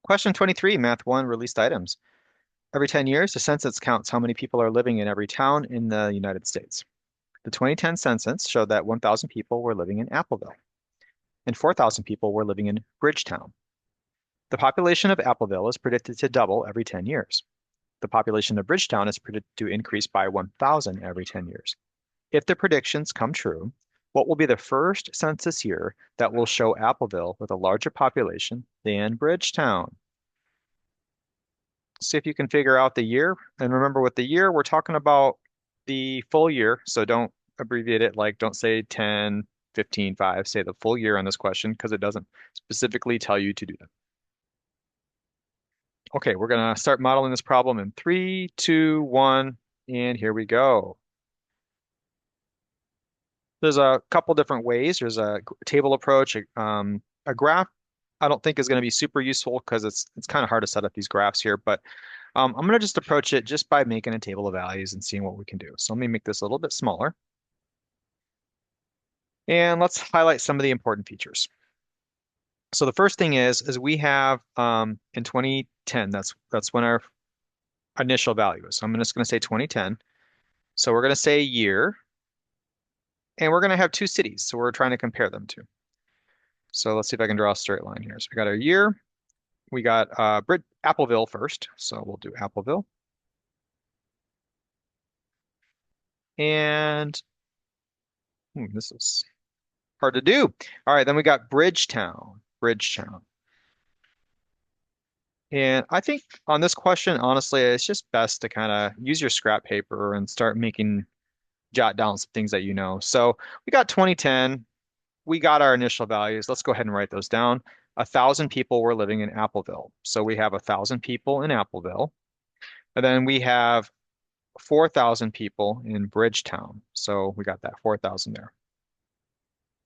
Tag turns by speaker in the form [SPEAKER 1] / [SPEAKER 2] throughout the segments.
[SPEAKER 1] Question 23, Math 1, released items. Every 10 years, the census counts how many people are living in every town in the United States. The 2010 census showed that 1,000 people were living in Appleville and 4,000 people were living in Bridgetown. The population of Appleville is predicted to double every 10 years. The population of Bridgetown is predicted to increase by 1,000 every 10 years. If the predictions come true, what will be the first census year that will show Appleville with a larger population than Bridgetown? See if you can figure out the year. And remember, with the year, we're talking about the full year. So don't abbreviate it, like don't say 10, 15, 5. Say the full year on this question because it doesn't specifically tell you to do that. Okay, we're going to start modeling this problem in 3, 2, 1, and here we go. There's a couple different ways. There's a table approach, a graph. I don't think is going to be super useful because it's kind of hard to set up these graphs here, but I'm going to just approach it just by making a table of values and seeing what we can do. So let me make this a little bit smaller. And let's highlight some of the important features. So the first thing is we have in 2010, that's when our initial value is. So I'm just going to say 2010. So we're going to say year, and we're going to have two cities. So we're trying to compare them to. So let's see if I can draw a straight line here. So we got our year. We got Appleville first. So we'll do Appleville. And this is hard to do. All right, then we got Bridgetown. Bridgetown. And I think on this question, honestly, it's just best to kind of use your scrap paper and start jot down some things that you know. So we got 2010. We got our initial values. Let's go ahead and write those down. 1,000 people were living in Appleville. So we have 1,000 people in Appleville. And then we have 4,000 people in Bridgetown. So we got that 4,000 there.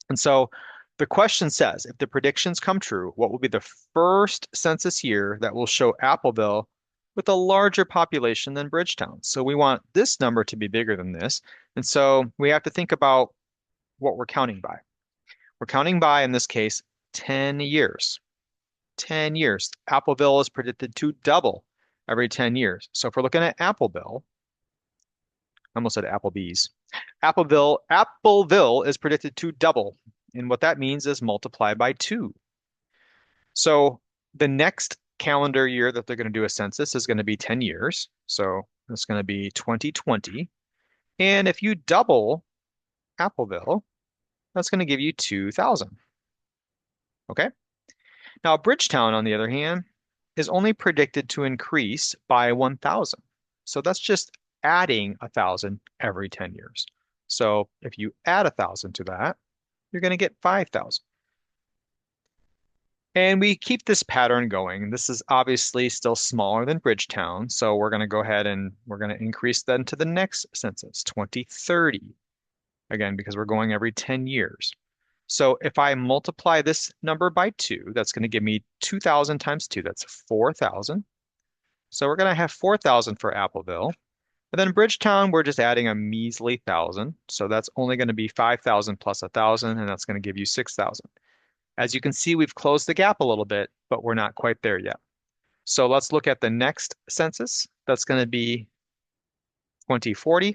[SPEAKER 1] And so the question says, if the predictions come true, what will be the first census year that will show Appleville with a larger population than Bridgetown? So we want this number to be bigger than this. And so we have to think about what we're counting by. We're counting by, in this case, 10 years. 10 years. Appleville is predicted to double every 10 years. So if we're looking at Appleville, I almost said Applebee's. Appleville is predicted to double. And what that means is multiply by 2. So the next calendar year that they're going to do a census is going to be 10 years. So it's going to be 2020. And if you double Appleville, that's going to give you 2,000. Okay? Now, Bridgetown, on the other hand, is only predicted to increase by 1,000. So that's just adding 1,000 every 10 years. So if you add 1,000 to that, you're going to get 5,000. And we keep this pattern going. This is obviously still smaller than Bridgetown, so we're going to go ahead and we're going to increase then to the next census, 2030. Again, because we're going every 10 years. So if I multiply this number by 2, that's going to give me 2,000 times 2. That's 4,000. So we're going to have 4,000 for Appleville. And then Bridgetown, we're just adding a measly 1,000. So that's only going to be 5,000 plus 1,000, and that's going to give you 6,000. As you can see, we've closed the gap a little bit, but we're not quite there yet. So let's look at the next census. That's going to be 2040.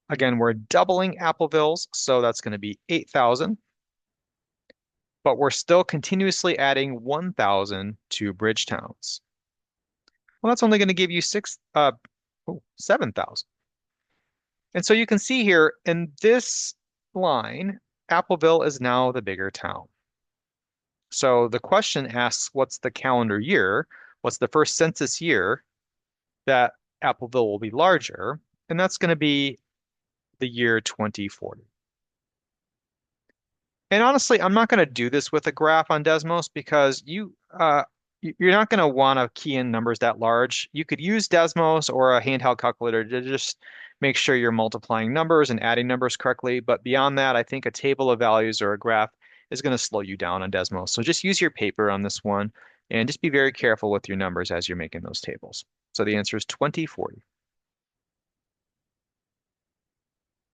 [SPEAKER 1] Again, we're doubling Appleville's, so that's going to be 8,000. But we're still continuously adding 1,000 to Bridgetown's. Well, that's only going to give you 7,000. And so you can see here in this line, Appleville is now the bigger town. So the question asks, what's the calendar year? What's the first census year that Appleville will be larger? And that's going to be the year 2040. And honestly, I'm not going to do this with a graph on Desmos because you're not going to want to key in numbers that large. You could use Desmos or a handheld calculator to just make sure you're multiplying numbers and adding numbers correctly. But beyond that, I think a table of values or a graph is going to slow you down on Desmos. So just use your paper on this one and just be very careful with your numbers as you're making those tables. So the answer is 2040.